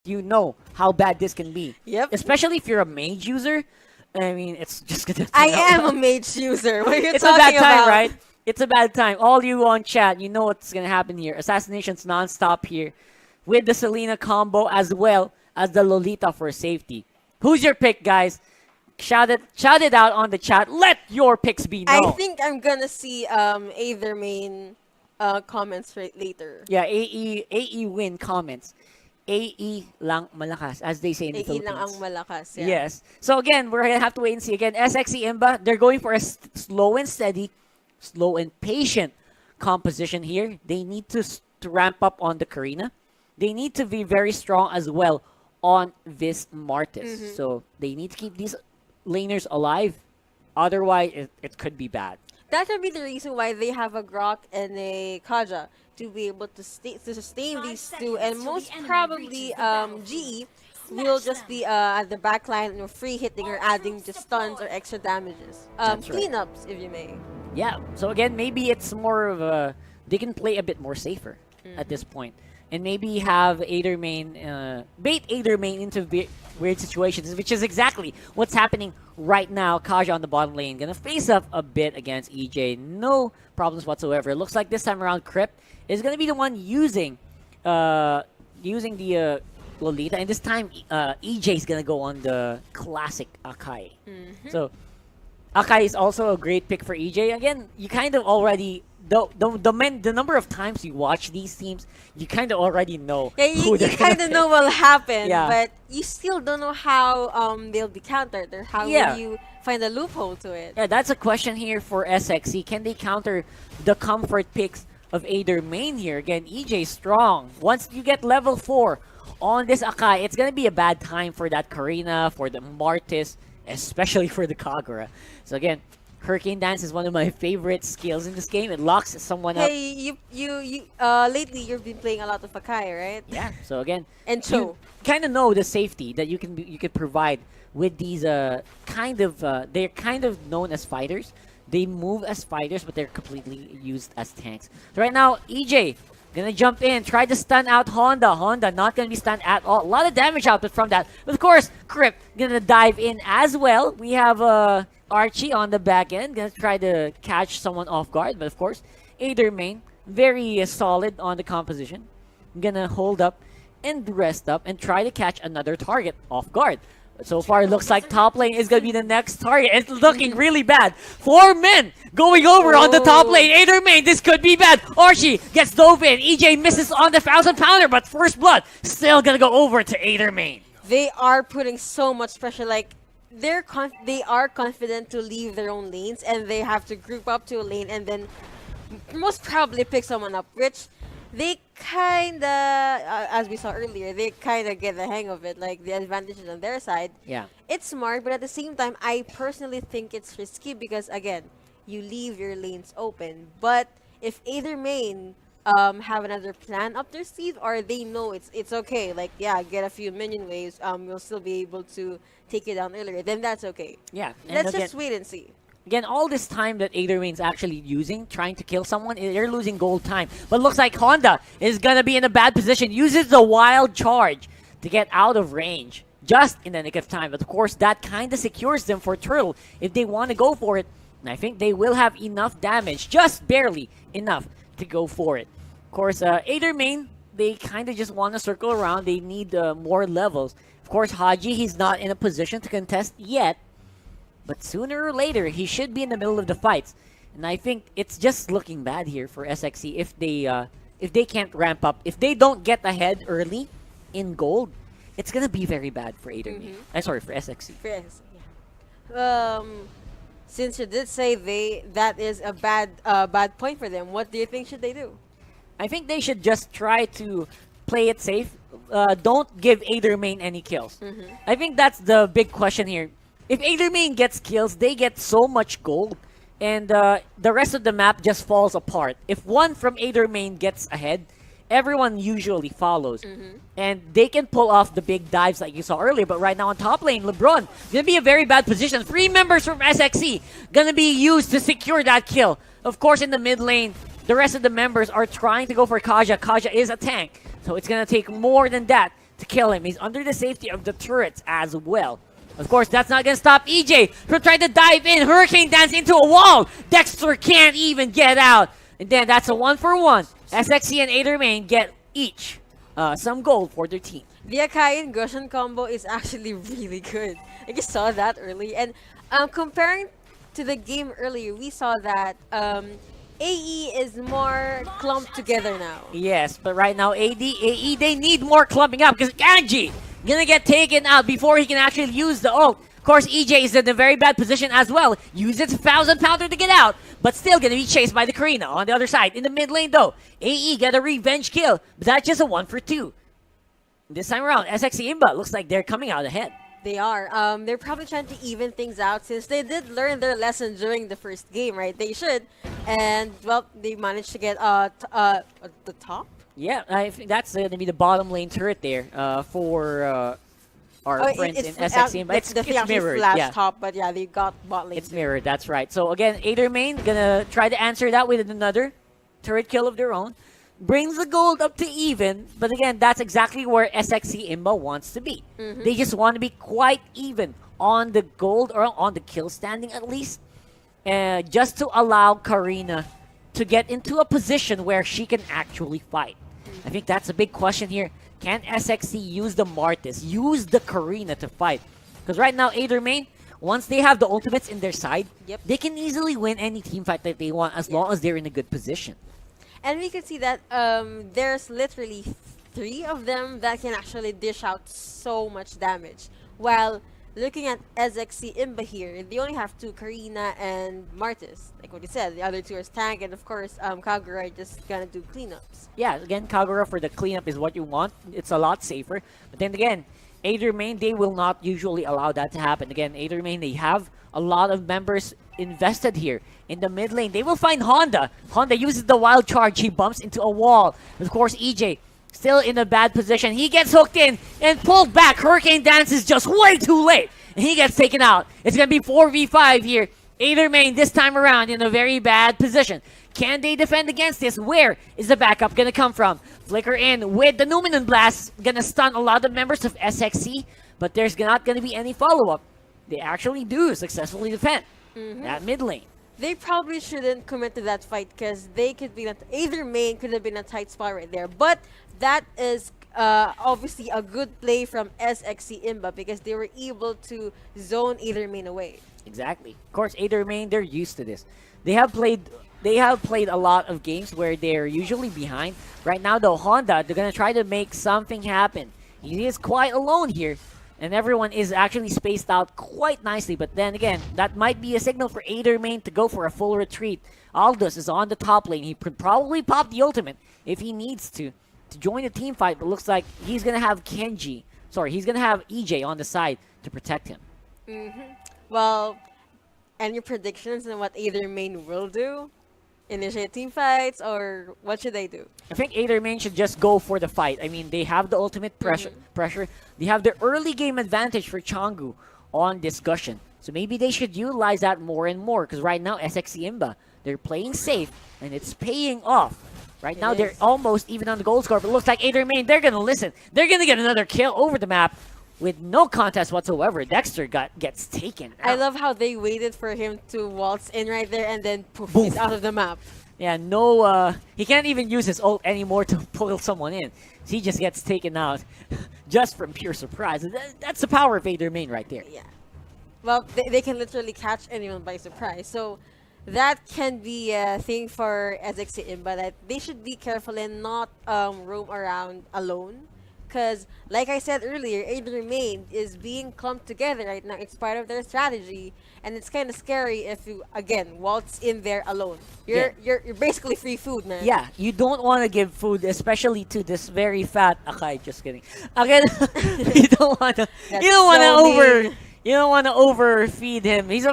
you know how bad this can be. Yep. Especially if you're a mage user. I mean, it's just gonna I turn out am a mage user. What are you it's a talking bad time, about? right? It's a bad time. All you on chat, you know what's gonna happen here. Assassinations non-stop here with the Selena combo as well as the Lolita for safety. Who's your pick, guys? Shout it out on the chat. Let your picks be known. I think I'm gonna see either main comments right later. Yeah, AE win comments. AE lang malakas, as they say in the AE lang ang Philippines. malakas. Yeah. Yes. So again, we're gonna have to wait and see. Again, SXC IMBA, they're going for a slow and steady, slow and patient composition here. They need to ramp up on the Karina. They need to be very strong as well on this Martis. So they need to keep these laners alive. Otherwise, it could be bad. That would be the reason why they have a Grok and a Kaja to be able to sustain these two, and most probably GE will just be at the back line, free hitting or adding just stuns or extra damages. That's right. Cleanups, if you may. Yeah. So again, maybe it's more of a they can play a bit more safer at this point, and maybe have Aether main bait Aether main into weird situations, which is exactly what's happening right now. Kaja on the bottom lane gonna face up a bit against EJ. No problems whatsoever. It looks like this time around Crypt is gonna be the one using the Lolita, and this time EJ is gonna go on the classic Akai. So Akai is also a great pick for EJ. Again, you kind of already the number of times you watch these teams, you kind of already know. Yeah, who you they're kind gonna of know what'll happen, Yeah. but you still don't know how they'll be countered or how Yeah. will you find a loophole to it. Yeah, that's a question here for SXC. Can they counter the comfort picks of Aether main here? Again, EJ strong. Once you get level 4 on this Akai, it's gonna be a bad time for that Karina, for the Martis, especially for the Kagura. So again, Hurricane Dance is one of my favorite skills in this game. It locks someone up. Hey, you lately you've been playing a lot of Akai, right? Yeah. So again, And you Cho. kind of know the safety that you could provide with these they're kind of known as fighters. They move as fighters, but they're completely used as tanks. So right now, EJ gonna jump in, try to stun out Honda. Honda not gonna be stunned at all. A lot of damage output from that. But of course, Crypt gonna dive in as well. We have Archie on the back end, gonna try to catch someone off guard. But of course, Aether main very solid on the composition. Gonna hold up and rest up and try to catch another target off guard. So far, it looks like top lane is going to be the next target. It's looking really bad. 4 men going over on the top lane. Aether main, this could be bad. Archie gets dove in. EJ misses on the 1,000 pounder, but first blood still going to go over to Aether main. They are putting so much pressure. Like they are confident to leave their own lanes, and they have to group up to a lane and then most probably pick someone up, which they kind of, as we saw earlier, they kind of get the hang of it. Like, the advantage is on their side. Yeah. It's smart, but at the same time, I personally think it's risky because, again, you leave your lanes open. But if either main have another plan up their sleeve, or they know it's okay, like, yeah, get a few minion waves, you'll still be able to take it down earlier, then that's okay. Yeah. And Let's again, just wait and see. Again, all this time that Aether main's actually using, trying to kill someone, they're losing gold time. But looks like Honda is going to be in a bad position. Uses the wild charge to get out of range just in the nick of time. But of course, that kind of secures them for Turtle if they want to go for it. And I think they will have enough damage, just barely enough to go for it. Of course, Aether main, they kind of just want to circle around. They need more levels. Of course, Haji, he's not in a position to contest yet. But sooner or later, he should be in the middle of the fights. And I think it's just looking bad here for SXC if they can't ramp up. If they don't get ahead early in gold, it's going to be very bad for Aether main. Sorry, for SXC. Yes, yeah. Since you did say that is a bad point for them, what do you think should they do? I think they should just try to play it safe. Don't give Aether main any kills. I think that's the big question here. If Aether main gets kills, they get so much gold, and the rest of the map just falls apart. If one from Aether main gets ahead, everyone usually follows. And they can pull off the big dives like you saw earlier, but right now on top lane, LeBron, gonna be a very bad position. 3 members from SXC gonna be used to secure that kill. Of course, in the mid lane, the rest of the members are trying to go for Kaja. Kaja is a tank, so it's gonna take more than that to kill him. He's under the safety of the turrets as well. Of course, that's not going to stop EJ from trying to dive in. Hurricane Dance into a wall. Dexter can't even get out. And then that's a 1-for-1. SXC and AETHER get each some gold for their team. The Akai and Goshen combo is actually really good. I just saw that early. And comparing to the game earlier, we saw that AE is more clumped together now. Yes, but right now, AE, they need more clumping up because Ganji gonna get taken out before he can actually use the ult. Of course, EJ is in a very bad position as well. Uses 1,000-pounder to get out, but still gonna be chased by the Karina on the other side. In the mid lane though, AE got a revenge kill, but that's just a 1-for-2. This time around, SXC IMBA looks like they're coming out ahead. They are. They're probably trying to even things out since they did learn their lesson during the first game, right? They should. And, well, they managed to get the top. Yeah, I think that's going to be the bottom lane turret there for our friends in SXC. It's mirrored. Yeah. Top, but yeah, they got bot lane. It's mirrored, that's right. So again, AETHER gonna try to answer that with another turret kill of their own. Brings the gold up to even, but again, that's exactly where SXC IMBA wants to be. They just want to be quite even on the gold or on the kill standing at least, just to allow Karina to get into a position where she can actually fight. I think that's a big question here. Can SXC use the Martis, use the Karina to fight? Because right now, AETHER, once they have the ultimates in their side, they can easily win any team fight that they want as long as they're in a good position. And we can see that there's literally 3 of them that can actually dish out so much damage. While looking at SXC IMBA here, they only have 2, Karina and Martis. Like what you said, the other 2 are tank, and of course, Kagura are just gonna do cleanups. Yeah, again, Kagura for the cleanup is what you want. It's a lot safer. But then again, AETHER, they will not usually allow that to happen. Again, AETHER, they have a lot of members invested here. In the mid lane, they will find Honda. Honda uses the wild charge. He bumps into a wall. Of course, EJ still in a bad position. He gets hooked in and pulled back. Hurricane Dance is just way too late. And he gets taken out. It's going to be 4v5 here. AETHER this time around in a very bad position. Can they defend against this? Where is the backup going to come from? Flicker in with the Numinous Blast. Going to stun a lot of members of SXC. But there's not going to be any follow-up. They actually do successfully defend that mid lane. They probably shouldn't commit to that fight because they could be AETHER could have been a tight spot right there. But that is obviously a good play from SXC IMBA because they were able to zone AETHER away. Exactly. Of course, AETHER, they're used to this. They have played a lot of games where they're usually behind. Right now, though, Honda, they're gonna try to make something happen. He is quite alone here. And everyone is actually spaced out quite nicely. But then again, that might be a signal for AETHER to go for a full retreat. Aldous is on the top lane. He could probably pop the ultimate if he needs to join the team fight. But looks like he's going to have he's going to have EJ on the side to protect him. Well, any predictions on what AETHER will do? Initiate team fights, or what should they do? I think AETHER should just go for the fight. I mean, they have the ultimate pressure. They have the early game advantage for Changu on discussion. So maybe they should utilize that more and more because right now, SXC IMBA, they're playing safe and it's paying off. Right now, they're almost even on the gold score, but it looks like AETHER, they're going to listen. They're going to get another kill over the map with no contest whatsoever. Dexter gets taken out. I love how they waited for him to waltz in right there and then poof, he's out of the map. Yeah, he can't even use his ult anymore to pull someone in. He just gets taken out just from pure surprise. That's the power of AETHER right there. Yeah. Well, they can literally catch anyone by surprise. So that can be a thing for SXC IMBA that they should be careful and not roam around alone. Because, like I said earlier, AETHER is being clumped together right now. It's part of their strategy, and it's kind of scary if you, again, waltz in there alone. You're basically free food, man. Yeah, you don't want to give food, especially to this very fat Akai. Just kidding. Again, you don't want to overfeed him. He's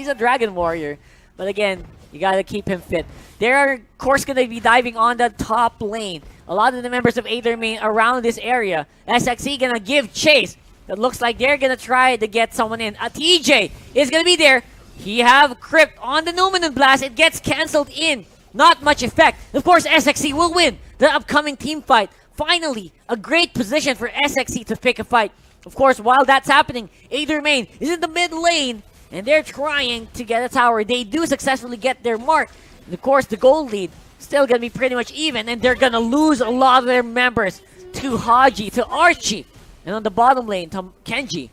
a dragon warrior, but again, you gotta keep him fit. They're, of course, gonna be diving on the top lane. A lot of the members of AETHER around this area. SXC gonna give chase. It looks like they're gonna try to get someone in. TJ is gonna be there. He have Crypt on the Numinous Blast. It gets cancelled in. Not much effect. Of course, SXC will win the upcoming team fight finally, a great position for SXC to pick a fight. Of course, while that's happening, AETHER main is in the mid lane, and they're trying to get a tower. They do successfully get their mark. And of course, the gold lead still going to be pretty much even, and they're going to lose a lot of their members to Haji, to Archie. And on the bottom lane, Kenji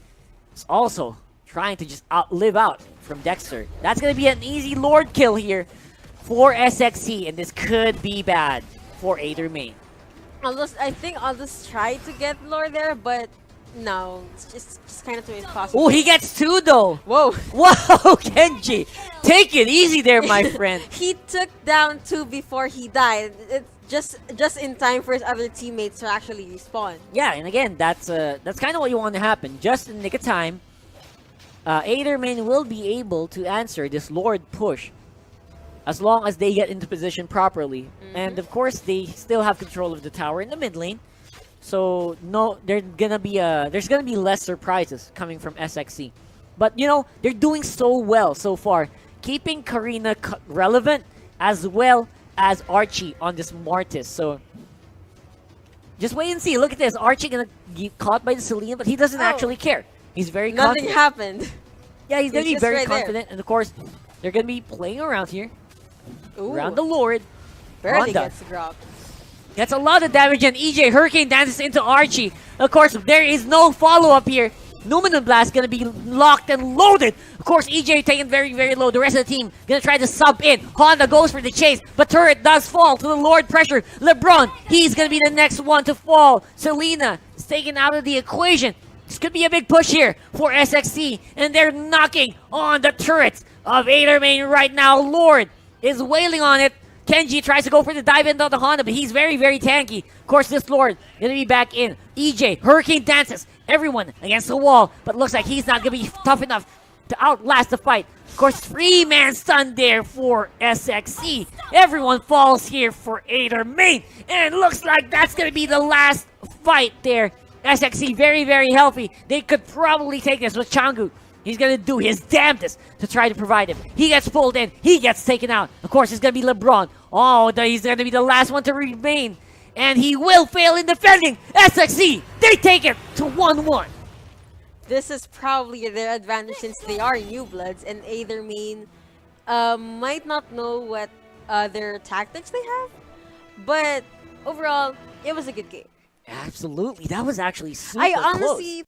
is also trying to just live out from Dexter. That's going to be an easy Lord kill here for SXC, and this could be bad for AETHER main. I think I'll just try to get Lord there, but no, it's just kind of too impossible. Oh, he gets 2 though. Whoa. Whoa, Kenji. Take it easy there, my friend. He took down 2 before he died. It's just in time for his other teammates to actually respawn. Yeah, and again, that's kind of what you want to happen. Just in the nick of time, AETHER main will be able to answer this Lord push as long as they get into position properly. And of course, they still have control of the tower in the mid lane. So no, there's gonna be less surprises coming from SXC. But you know, they're doing so well so far, keeping Karina relevant as well as Archie on this Mortis. So just wait and see. Look at this. Archie gonna get caught by the Celine, but he doesn't actually care. He's very Nothing confident. happened. Yeah, he's gonna be very right confident. And of course, they're gonna be playing around here. Ooh, Around the Lord. barely Honda gets dropped. Gets a lot of damage, and EJ Hurricane dances into Archie. Of course, there is no follow-up here. Numinous Blast gonna be locked and loaded. Of course, EJ taken very, very low. The rest of the team gonna try to sub in. Honda goes for the chase, but Turret does fall to the Lord pressure. LeBron, he's gonna be the next one to fall. Selena is taken out of the equation. This could be a big push here for SXC, and they're knocking on the turrets of AETHER main right now. Lord is wailing on it. Kenji tries to go for the dive into the Honda, but he's very, very tanky. Of course, this Lord gonna be back in. EJ, Hurricane dances. Everyone against the wall, but looks like he's not gonna be tough enough to outlast the fight. Of course, 3-man stun there for SXC. Everyone falls here for AETHER main, and it looks like that's gonna be the last fight there. SXC very, very healthy. They could probably take this with Changu. He's going to do his damnedest to try to provide him. He gets pulled in. He gets taken out. Of course, it's going to be LeBron. Oh, he's going to be the last one to remain. And he will fail in defending. SXC, they take it to 1-1. This is probably their advantage since they are new bloods, and AETHER main might not know what their tactics they have. But overall, it was a good game. Absolutely. That was actually super I close. honestly